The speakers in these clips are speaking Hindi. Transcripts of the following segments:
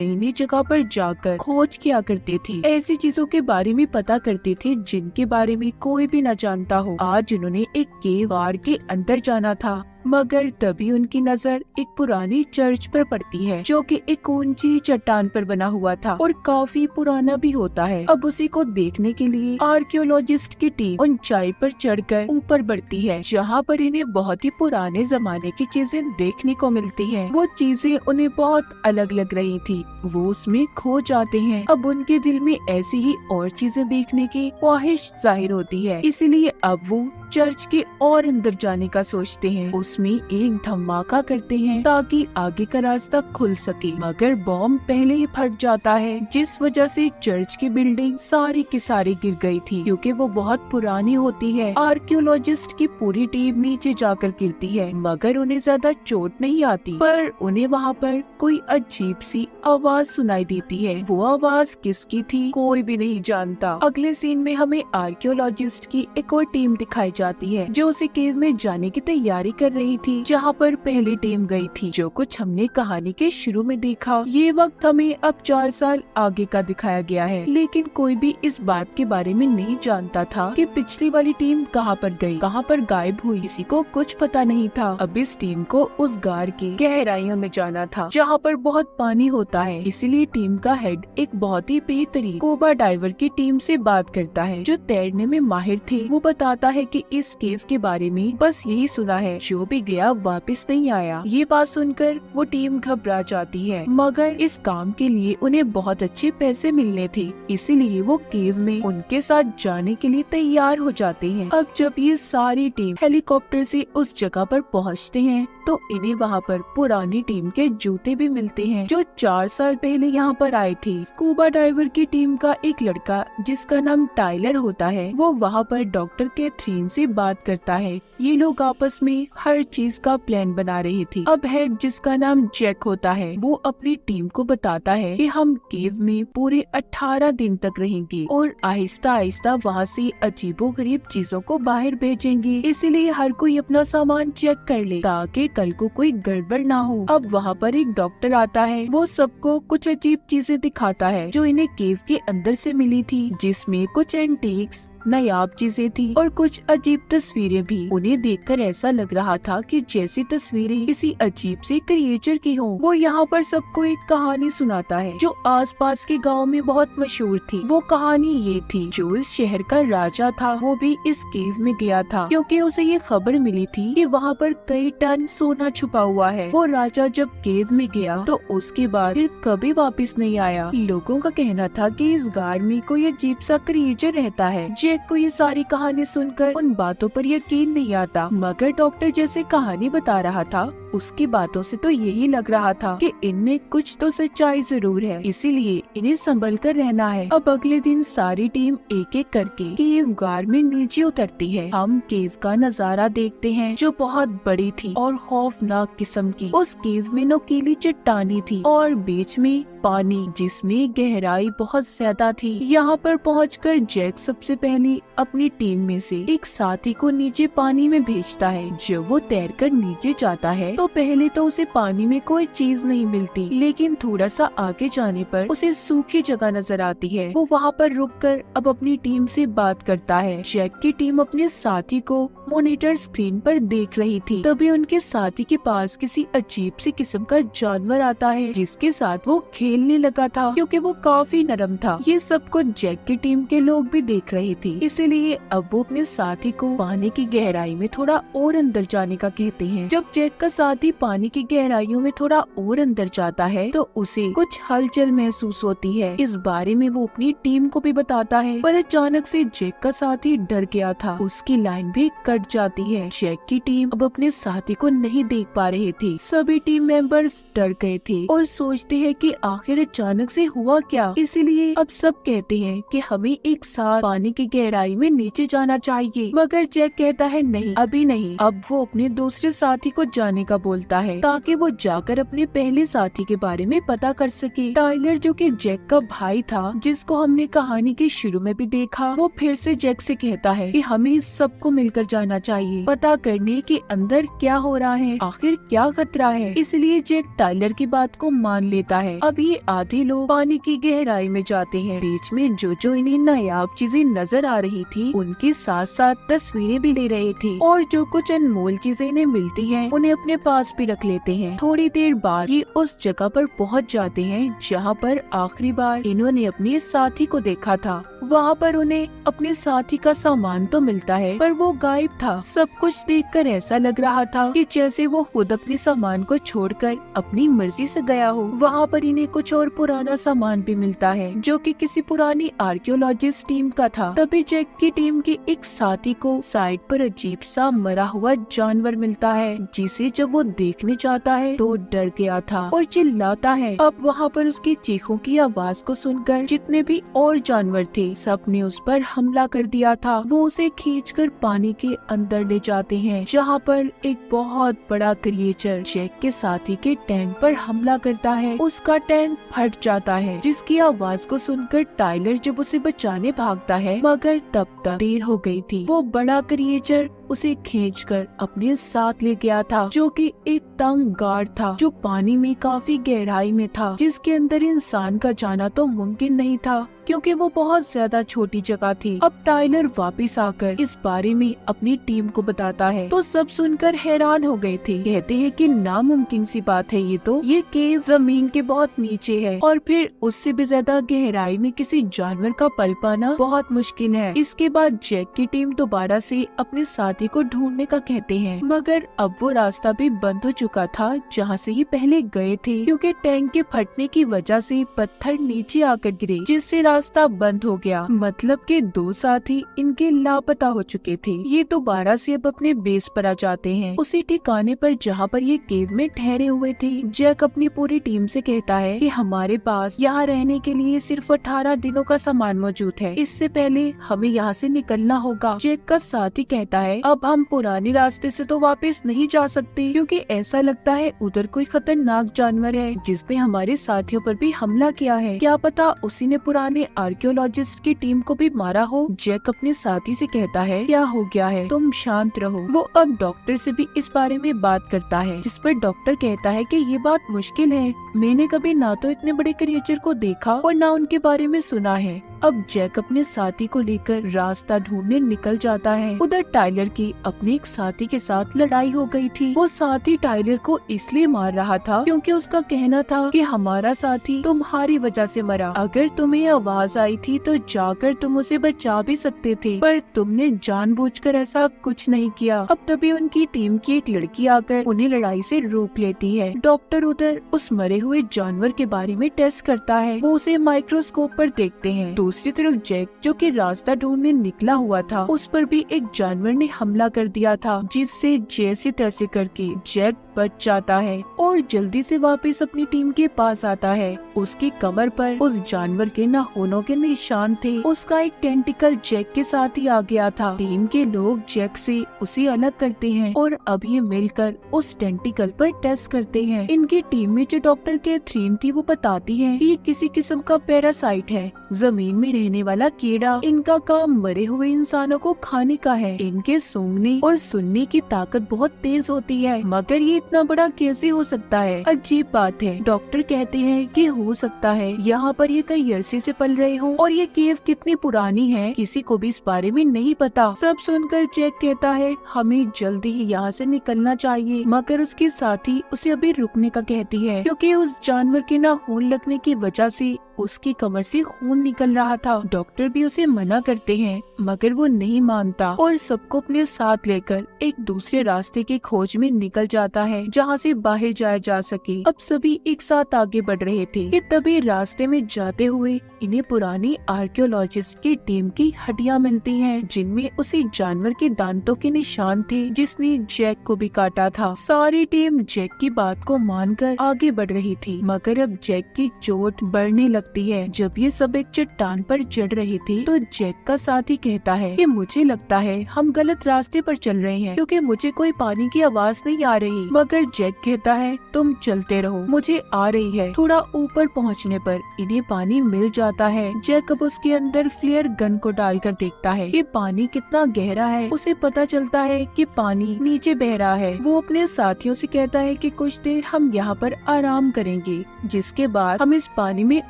नई नई जगह पर जाकर खोज किया करते थे, ऐसी चीजों के बारे में पता करते थे जिनके बारे में कोई भी न जानता हो। आज उन्होंने एक केव के अंदर जाना था, मगर तभी उनकी नजर एक पुरानी चर्च पर पड़ती है जो कि एक ऊंची चट्टान पर बना हुआ था और काफी पुराना भी होता है। अब उसी को देखने के लिए आर्कियोलॉजिस्ट की टीम ऊंचाई पर चढ़कर ऊपर बढ़ती है, जहाँ पर इन्हें बहुत ही पुराने जमाने की चीजें देखने को मिलती हैं। वो चीजें उन्हें बहुत अलग लग रही थी, वो उसमें खो जाते हैं। अब उनके दिल में ऐसी ही और चीजें देखने की ख्वाहिश जाहिर होती है, इसीलिए अब वो चर्च के और अंदर जाने का सोचते हैं। उसमें एक धमाका करते हैं ताकि आगे का रास्ता खुल सके, मगर बॉम्ब पहले ही फट जाता है, जिस वजह से चर्च की बिल्डिंग सारी की सारी गिर गई थी, क्योंकि वो बहुत पुरानी होती है। आर्कियोलॉजिस्ट की पूरी टीम नीचे जाकर गिरती है, मगर उन्हें ज्यादा चोट नहीं आती, पर उन्हें वहाँ पर कोई अजीब सी आवाज सुनाई देती है। वो आवाज किसकी थी कोई भी नहीं जानता। अगले सीन में हमें आर्कियोलॉजिस्ट की एक और टीम दिखाई जाती है जो उसी केव में जाने की तैयारी कर रही थी जहाँ पर पहली टीम गई थी, जो कुछ हमने कहानी के शुरू में देखा। ये वक्त हमें अब 4 साल आगे का दिखाया गया है, लेकिन कोई भी इस बात के बारे में नहीं जानता था कि पिछली वाली टीम कहाँ पर गई, कहाँ पर गायब हुई, किसी को कुछ पता नहीं था। अब इस टीम को उस गार की गहराइयों में जाना था जहाँ पर बहुत पानी होता है, इसीलिए टीम का हेड एक बहुत ही बेहतरीन स्कूबा डाइवर की टीम से बात करता है जो तैरने में माहिर थे। वो बताता है कि इस केव के बारे में बस यही सुना है, जो भी गया वापस नहीं आया। ये बात सुनकर वो टीम घबरा जाती है, मगर इस काम के लिए उन्हें बहुत अच्छे पैसे मिलने थे, इसीलिए वो केव में उनके साथ जाने के लिए तैयार हो जाते हैं। अब जब ये सारी टीम हेलीकॉप्टर से उस जगह पर पहुंचते हैं तो इन्हें वहाँ पर पुरानी टीम के जूते भी मिलते हैं जो 4 साल पहले यहाँ पर आए थे। स्कूबा डाइवर की टीम का एक लड़का जिसका नाम टाइलर होता है, वो वहाँ पर डॉक्टर कैथरीन से बात करता है। ये लोग आपस में हर चीज का प्लान बना रहे थे। अब हेड जिसका नाम जैक होता है, वो अपनी टीम को बताता है कि हम केव में पूरे 18 दिन तक रहेंगे और आहिस्ता आहिस्ता वहाँ से अजीबोगरीब चीजों को बाहर भेजेंगे, इसीलिए हर कोई अपना सामान चेक कर ले ताकि कल को कोई गड़बड़ ना हो। अब वहाँ पर एक डॉक्टर आता है, वो सबको कुछ अजीब चीजें दिखाता है जो इन्हें केव के अंदर से मिली थी, जिसमें कुछ एंटीक्स नायाब चीजें थी और कुछ अजीब तस्वीरें भी। उन्हें देखकर ऐसा लग रहा था कि जैसी तस्वीरें किसी अजीब से क्रिएचर की हों। वो यहाँ पर सबको एक कहानी सुनाता है जो आसपास के गांव में बहुत मशहूर थी। वो कहानी ये थी, जो इस शहर का राजा था वो भी इस केव में गया था क्योंकि उसे ये खबर मिली थी कि वहाँ पर कई टन सोना छुपा हुआ है। वो राजा जब केव में गया तो उसके बाद फिर कभी वापस नहीं आया। लोगों का कहना था कि इस गार में कोई अजीब सा क्रिएचर रहता है। जैक को ये सारी कहानी सुनकर उन बातों पर यकीन नहीं आता, मगर डॉक्टर जैसे कहानी बता रहा था उसकी बातों से तो यही लग रहा था कि इनमें कुछ तो सच्चाई जरूर है, इसीलिए इन्हें संभल कर रहना है। अब अगले दिन सारी टीम एक एक करके केव गार में नीचे उतरती है। हम केव का नजारा देखते हैं जो बहुत बड़ी थी और खौफनाक किस्म की। उस केव में नुकीली चट्टानी थी और बीच में पानी जिसमें गहराई बहुत ज्यादा थी। यहाँ पर पहुंचकर जैक सबसे पहले अपनी टीम में से एक साथी को नीचे पानी में भेजता है। जब वो तैरकर नीचे जाता है तो पहले तो उसे पानी में कोई चीज नहीं मिलती, लेकिन थोड़ा सा आगे जाने पर उसे सूखी जगह नजर आती है। वो वहाँ पर रुककर अब अपनी टीम से बात करता है। जैक की टीम अपने साथी को मॉनिटर स्क्रीन पर देख रही थी, तभी उनके साथी के पास किसी अजीब सी किस्म का जानवर आता है जिसके साथ वो खेलने लगा था क्योंकि वो काफी नरम था। ये सब कुछ जैक की टीम के लोग भी देख रहे थे, इसीलिए अब वो अपने साथी को पानी की गहराई में थोड़ा और अंदर जाने का कहते हैं। जब जैक का साथी पानी की गहराइयों में थोड़ा और अंदर जाता है तो उसे कुछ हलचल महसूस होती है। इस बारे में वो अपनी टीम को भी बताता है, पर अचानक से जैक का साथी डर गया था, उसकी लाइन भी कट जाती है। जैक की टीम अब अपने साथी को नहीं देख पा रहे थे। सभी टीम मेंबर्स डर गए थे और सोचते हैं कि आखिर अचानक से हुआ क्या। इसीलिए अब सब कहते हैं कि हमें एक साथ पानी की गहराई में नीचे जाना चाहिए, मगर जैक कहता है नहीं, अभी नहीं। अब वो अपने दूसरे साथी को जाने का बोलता है ताकि वो जाकर अपने पहले साथी के बारे में पता कर सके। टाइलर जो कि जैक का भाई था, जिसको हमने कहानी के शुरू में भी देखा, वो फिर से जैक से कहता है कि हमें इस सबको मिलकर जाना चाहिए, पता करने के अंदर क्या हो रहा है, आखिर क्या खतरा है। इसलिए जैक टाइलर की बात को मान लेता है। अब ये आधे लोग पानी की गहराई में जाते हैं। बीच में जो इन्हें नायाब चीजें नजर आ रही थी, उनके साथ साथ तस्वीरें भी ले रहे थे, और जो कुछ अनमोल चीजें इन्हें मिलती हैं, उन्हें अपने पास भी रख लेते हैं। थोड़ी देर बाद ये उस जगह पर पहुंच जाते हैं जहां पर आखिरी बार इन्होंने अपने साथी को देखा था। वहां पर उन्हें अपने साथी का सामान तो मिलता है, पर वो गायब था। सब कुछ देखकर ऐसा लग रहा था कि जैसे वो खुद अपने सामान को छोड़कर अपनी मर्जी से गया हो। वहाँ पर इन्हें कुछ और पुराना सामान भी मिलता है, जो कि किसी पुरानी आर्कियोलॉजिस्ट टीम का था। तभी जैक की टीम के एक साथी को साइड पर अजीब सा मरा हुआ जानवर मिलता है, जिसे जब वो देखने जाता है तो डर गया था और चिल्लाता है। अब वहाँ पर उसकी चीखों की आवाज को सुनकर जितने भी और जानवर थे, सब ने उस पर हमला कर दिया था। वो उसे खींचकर पानी के अंदर ले जाते हैं, जहाँ पर एक बहुत बड़ा क्रिएचर जैक के साथी के टैंक पर हमला करता है। उसका टैंक फट जाता है, जिसकी आवाज को सुनकर टाइलर जब उसे बचाने भागता है, मगर तब तक देर हो गई थी। वो बड़ा क्रिएचर उसे खींचकर अपने साथ ले गया था, जो कि एक तंग गार्ड था, जो पानी में काफी गहराई में था, जिसके अंदर इंसान का जाना तो मुमकिन नहीं था, क्योंकि वो बहुत ज्यादा छोटी जगह थी। अब टाइलर वापस आकर इस बारे में अपनी टीम को बताता है, तो सब सुनकर हैरान हो गए थे। कहते हैं कि नामुमकिन सी बात है, ये केव जमीन के बहुत नीचे है, और फिर उससे भी ज्यादा गहराई में किसी जानवर का पल पाना बहुत मुश्किल है। इसके बाद जैक की टीम दोबारा से अपने साथी को ढूंढने का कहते हैं, मगर अब वो रास्ता भी बंद हो चुका था जहाँ से ये पहले गए थे, क्योंकि टैंक के फटने की वजह से पत्थर नीचे आकर गिरे, जिससे रास्ता बंद हो गया। मतलब के दो साथी इनके लापता हो चुके थे। ये दोबारा से अब अपने बेस पर आ जाते हैं, उसी ठिकाने पर जहाँ पर ये केव में ठहरे हुए थे। जैक अपनी पूरी टीम से कहता है कि हमारे पास यहाँ रहने के लिए सिर्फ 18 दिनों का सामान मौजूद है, इससे पहले हमें यहाँ से निकलना होगा। जैक का साथी कहता है अब हम पुराने रास्ते से तो वापस नहीं जा सकते, क्योंकि ऐसा लगता है उधर कोई खतरनाक जानवर है जिसने हमारे साथियों पर भी हमला किया है। क्या पता उसी ने पुराने आर्कियोलॉजिस्ट की टीम को भी मारा हो। जैक अपने साथी से कहता है क्या हो गया है, तुम शांत रहो। वो अब डॉक्टर से भी इस बारे में बात करता है, जिस पर डॉक्टर कहता है कि ये बात मुश्किल है, मैंने कभी ना तो इतने बड़े क्रिएचर को देखा और ना उनके बारे में सुना है। अब जैक अपने साथी को लेकर रास्ता ढूंढने निकल जाता है। उधर टाइलर की अपने एक साथी के साथ लड़ाई हो गई थी। वो साथी टाइलर को इसलिए मार रहा था क्योंकि उसका कहना था कि हमारा साथी तुम्हारी वजह से मरा, अगर तुम्हें आवाज आई थी तो जाकर तुम उसे बचा भी सकते थे, पर तुमने जानबूझकर ऐसा कुछ नहीं किया। अब तभी उनकी टीम की एक लड़की आकर उन्हें लड़ाई से रोक लेती है। डॉक्टर उधर उस मरे हुए जानवर के बारे में टेस्ट करता है, वो उसे माइक्रोस्कोप पर देखते हैं। दूसरी तरफ जैक जो कि रास्ता ढूंढने निकला हुआ था, उस पर भी एक जानवर ने हमला कर दिया था, जिससे जैसे तैसे करके जैक बच जाता है और जल्दी से वापस अपनी टीम के पास आता है। उसकी कमर पर उस जानवर के नाखूनों के निशान थे। उसका एक टेंटिकल जैक के साथ ही आ गया था। टीम के लोग जैक से उसे अलग करते हैं और अब ये मिलकर उस टेंटिकल पर टेस्ट करते हैं। इनकी टीम में जो डॉक्टर कैथरीन थी, वो बताती है कि ये किसी किस्म का पैरासाइट है, जमीन में रहने वाला कीड़ा। इनका काम मरे हुए इंसानों को खाने का है। इनके सूंघने और सुनने की ताकत बहुत तेज होती है, मगर ये इतना बड़ा कैसे हो सकता है, अजीब बात है। डॉक्टर कहते हैं कि हो सकता है यहाँ पर ये कई अरसे से पल रहे हों, और ये केव कितनी पुरानी है किसी को भी इस बारे में नहीं पता। सब सुनकर जैक कहता है हमें जल्दी ही यहाँ से निकलना चाहिए, मगर उसके साथी उसे अभी रुकने का कहती है, क्योंकि उस जानवर के नाखून लगने की वजह से उसकी कमर से खून निकल रहा था। डॉक्टर भी उसे मना करते हैं, मगर वो नहीं मानता और सबको अपने साथ लेकर एक दूसरे रास्ते की खोज में निकल जाता है, जहाँ से बाहर जाया जा सके। अब सभी एक साथ आगे बढ़ रहे थे कि तभी रास्ते में जाते हुए इन्हें पुरानी आर्कियोलॉजिस्ट की टीम की हड्डियां मिलती हैं, जिनमें उसी जानवर के दांतों के निशान थे जिसने जैक को भी काटा था। सारी टीम जैक की बात को मानकर आगे बढ़ रही थी, मगर अब जैक की चोट बढ़ने लगती है जब ये सब एक चट्टान चट्टान पर चढ़ रहे थे तो जैक का साथी कहता है कि मुझे लगता है हम गलत रास्ते पर चल रहे हैं क्योंकि मुझे कोई पानी की आवाज नहीं आ रही। मगर जैक कहता है तुम चलते रहो, मुझे आ रही है। थोड़ा ऊपर पहुंचने पर इन्हें पानी मिल जाता है। जैक अब उसके अंदर फ्लेयर गन को डालकर देखता है कि पानी कितना गहरा है। उसे पता चलता है कि पानी नीचे बह रहा है। वो अपने साथियों से कहता है कि कुछ देर हम यहाँ पर आराम करेंगे, जिसके बाद हम इस पानी में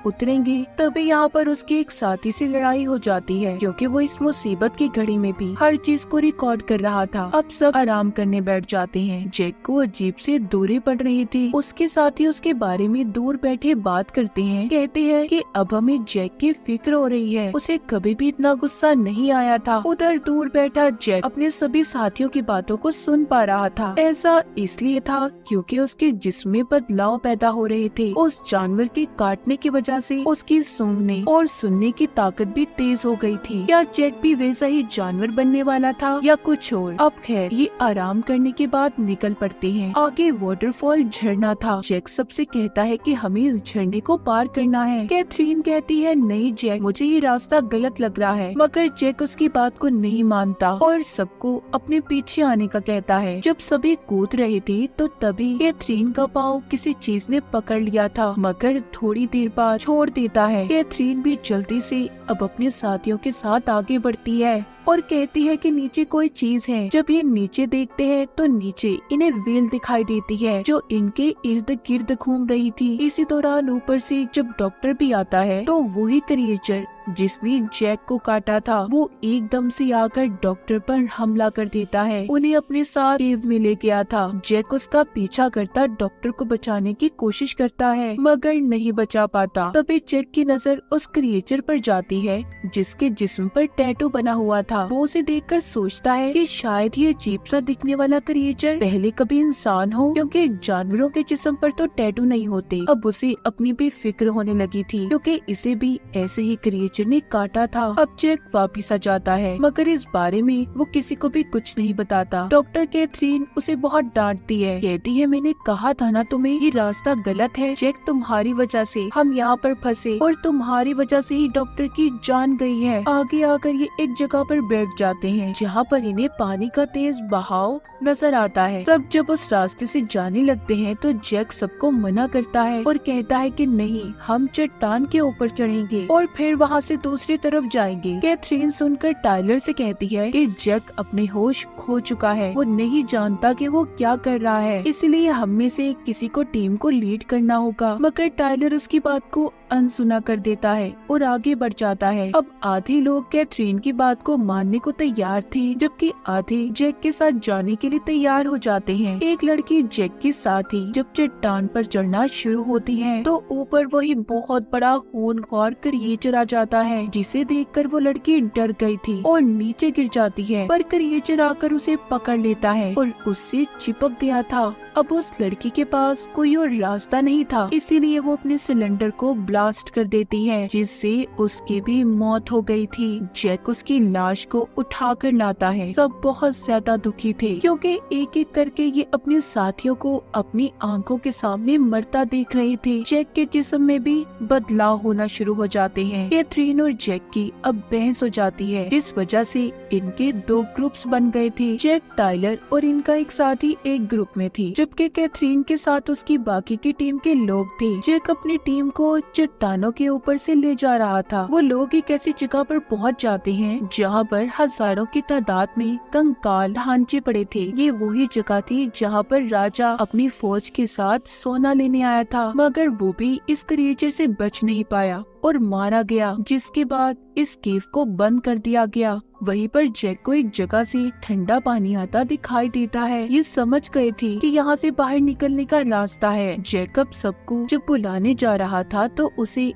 उतरेंगे। तभी यहाँ पर उसके एक साथी से लड़ाई हो जाती है क्योंकि वो इस मुसीबत की घड़ी में भी हर चीज को रिकॉर्ड कर रहा था। अब सब आराम करने बैठ जाते हैं। जैक को अजीब से दूरी पड़ रही थी। उसके साथी उसके बारे में दूर बैठे बात करते हैं, कहते हैं कि अब हमें जैक की फिक्र हो रही है, उसे कभी भी इतना गुस्सा नहीं आया था। उधर दूर बैठा जैक अपने सभी साथियों की बातों को सुन पा रहा था। ऐसा इसलिए था क्योंकि उसके जिस्म में बदलाव पैदा हो रहे थे। उस जानवर के काटने की वजह से उसकी सूंघने और सुनने की ताकत भी तेज हो गई थी। क्या जैक भी वैसा ही जानवर बनने वाला था या कुछ और? अब खैर ये आराम करने के बाद निकल पड़ते हैं। आगे वाटरफॉल झरना था। जैक सबसे कहता है कि हमें इस झरने को पार करना है। कैथरीन कहती है नहीं जैक, मुझे ये रास्ता गलत लग रहा है। मगर जैक उसकी बात को नहीं मानता और सबको अपने पीछे आने का कहता है। जब सभी कूद रहे थे तो तभी कैथरीन का पाँव किसी चीज ने पकड़ लिया था, मगर थोड़ी देर बाद छोड़ देता है। कैथरीन भी जल्दी से अब अपने साथियों के साथ आगे बढ़ती है और कहती है कि नीचे कोई चीज है। जब ये नीचे देखते हैं तो नीचे इन्हें व्हेल दिखाई देती है जो इनके इर्द गिर्द घूम रही थी। इसी दौरान ऊपर से जब डॉक्टर भी आता है तो वही क्रिएचर जिसने जैक को काटा था वो एकदम से आकर डॉक्टर पर हमला कर देता है। उन्हें अपने साथ केव में ले गया था। जैक उसका पीछा करता डॉक्टर को बचाने की कोशिश करता है मगर नहीं बचा पाता। तभी जैक की नजर उस क्रिएचर पर जाती है जिसके जिस्म पर टैटू बना हुआ था। वो उसे देखकर सोचता है कि शायद ये अजीब सा दिखने वाला क्रिएचर पहले कभी इंसान हो, क्योंकि जानवरों के जिस्म पर तो टैटू नहीं होते। अब उसे अपनी भी फिक्र होने लगी थी क्योंकि इसे भी ऐसे ही क्रिएचर ने काटा था। अब जैक वापिस आ जाता है मगर इस बारे में वो किसी को भी कुछ नहीं बताता। डॉक्टर कैथरीन उसे बहुत डांटती है, कहती है मैंने कहा था ना तुम्हें ये रास्ता गलत है। जैक तुम्हारी वजह से हम यहाँ पर फंसे और तुम्हारी वजह से ही डॉक्टर की जान गई है। आगे आकर ये एक जगह पर बैठ जाते हैं जहाँ पर इन्हें पानी का तेज बहाव नजर आता है। सब जब उस रास्ते से जाने लगते हैं तो जैक सबको मना करता है और कहता है कि नहीं, हम चट्टान के ऊपर चढ़ेंगे और फिर वहाँ से दूसरी तरफ जाएंगे। कैथरीन सुनकर टाइलर से कहती है कि जैक अपने होश खो चुका है, वो नहीं जानता कि वो क्या कर रहा है, इसलिए हम में से किसी को टीम को लीड करना होगा। मगर टाइलर उसकी बात को अनसुना कर देता है और आगे बढ़ जाता है। अब आधे लोग कैथरीन की बात को मानने को तैयार थे जबकि आधे जैक के साथ जाने के लिए तैयार हो जाते हैं। एक लड़की जैक के साथ ही जब चट्टान पर चढ़ना शुरू होती है तो ऊपर वही बहुत बड़ा खूंखार क्रिएचर आ जाता है जिसे देखकर वो लड़की डर गई थी और नीचे गिर जाती है। पर क्रिएचर आकर उसे पकड़ लेता है और उससे चिपक गया था। अब उस लड़की के पास कोई और रास्ता नहीं था, इसीलिए वो अपने सिलेंडर को ब्लास्ट कर देती है जिससे उसकी भी मौत हो गई थी। जैक उसकी लाश को उठाकर लाता है। सब बहुत ज्यादा दुखी थे क्योंकि एक एक करके ये अपने साथियों को अपनी आंखों के सामने मरता देख रहे थे। जैक के जिस्म में भी बदलाव होना शुरू हो जाते हैं। कैथरीन और जैक की अब बहस हो जाती है जिस वजह से इनके दो ग्रुप्स बन गए थे। जैक, टाइलर और इनका एक साथी एक ग्रुप में थी जबकि कैथरीन के साथ उसकी बाकी की टीम के लोग थे। जैक अपनी टीम को चट्टानों के ऊपर से ले जा रहा था। वो लोग एक ऐसी जगह पर पहुंच जाते हैं जहां पर हजारों की तादाद में कंकाल ढांचे पड़े थे। ये वही जगह थी जहां पर राजा अपनी फौज के साथ सोना लेने आया था, मगर वो भी इस क्रिएचर से बच नहीं पाया और मारा गया, जिसके बाद इस केव को बंद कर दिया गया। वहीं पर जैक को एक जगह से ठंडा पानी आता दिखाई देता है। ये समझ गए थे कि यहाँ से बाहर निकलने का रास्ता है। जैकब सबको जब बुलाने जा रहा था तो उसे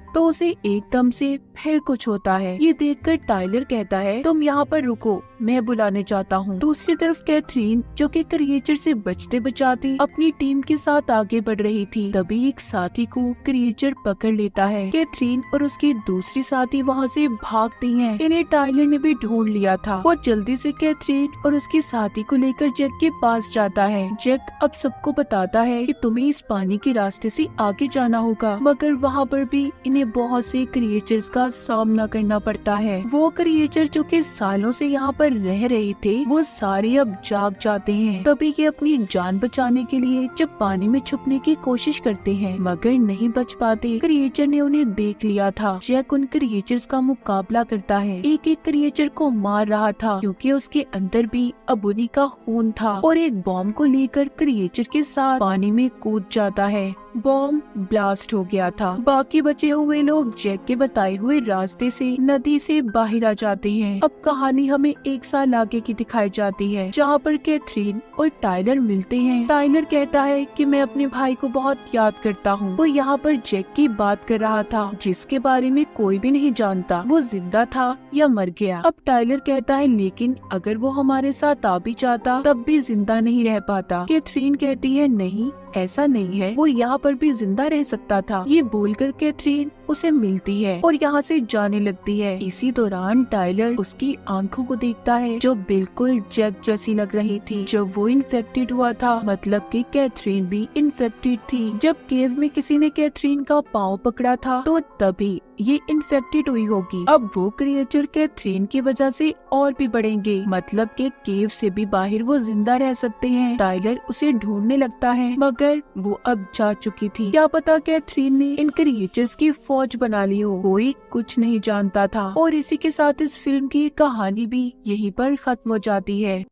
एकदम से फिर कुछ होता है। ये देखकर टाइलर कहता है तुम यहाँ पर रुको, मैं बुलाने जाता हूँ। दूसरी तरफ कैथरीन जो कि क्रिएचर से बचते बचाते अपनी टीम के साथ आगे बढ़ रही थी, तभी एक साथी को क्रिएचर पकड़ लेता है। कैथरीन और उसकी दूसरी साथी वहाँ से भागती हैं। इन्हें टाइलर ने भी ढूंढ लिया था। वो जल्दी से कैथरीन और उसकी साथी को लेकर जैक के पास जाता है। जैक अब सबको बताता है कि तुम्हें इस पानी के रास्ते से आगे जाना होगा, मगर वहाँ पर भी इन्हें बहुत से क्रिएचर्स का सामना करना पड़ता है। वो क्रिएचर जो कि सालों से यहाँ पर रह रहे थे, वो सारे अब जाग जाते हैं। तभी ये अपनी जान बचाने के लिए जब पानी में छुपने की कोशिश करते हैं, मगर नहीं बच पाते। क्रिएचर ने उन्हें देख लिया था। जैक उन क्रिएचर्स का मुकाबला करता है, एक एक क्रिएचर को मार रहा था क्योंकि उसके अंदर भी अब उन्हीं का खून था, और एक बॉम्ब को लेकर क्रिएचर के साथ पानी में कूद जाता है। बॉम्ब ब्लास्ट हो गया था। बाकी बचे हुए लोग जैक के बताए हुए रास्ते से नदी से बाहर आ जाते हैं। अब कहानी हमें एक साल आगे की दिखाई जाती है, जहाँ पर कैथरीन और टाइलर मिलते हैं। टाइलर कहता है कि मैं अपने भाई को बहुत याद करता हूँ। वो यहाँ पर जैक की बात कर रहा था, जिसके बारे में कोई भी नहीं जानता वो जिंदा था या मर गया। अब टाइलर कहता है लेकिन अगर वो हमारे साथ आ भी जाता तब भी जिंदा नहीं रह पाता। कैथरीन कहती है नहीं, ऐसा नहीं है, वो यहाँ पर भी जिंदा रह सकता था। ये बोलकर कैथरीन उसे मिलती है और यहाँ से जाने लगती है। इसी दौरान टाइलर उसकी आंखों को देखता है जो बिल्कुल जैक जैसी लग रही थी जब वो इन्फेक्टेड हुआ था, मतलब कि कैथरीन भी इन्फेक्टेड थी। जब केव में किसी ने कैथरीन का पाँव पकड़ा था तो तभी ये इन्फेक्टेड हुई होगी। अब वो क्रिएचर कैथरीन की वजह से और भी बढ़ेंगे, मतलब कि केव से भी बाहर वो जिंदा रह सकते हैं। टाइलर उसे ढूंढने लगता है, मगर वो अब जा चुकी थी। क्या पता कैथरीन ने इन क्रिएचर्स की फौज बना ली हो, कोई कुछ नहीं जानता था। और इसी के साथ इस फिल्म की कहानी भी यहीं पर खत्म हो जाती है।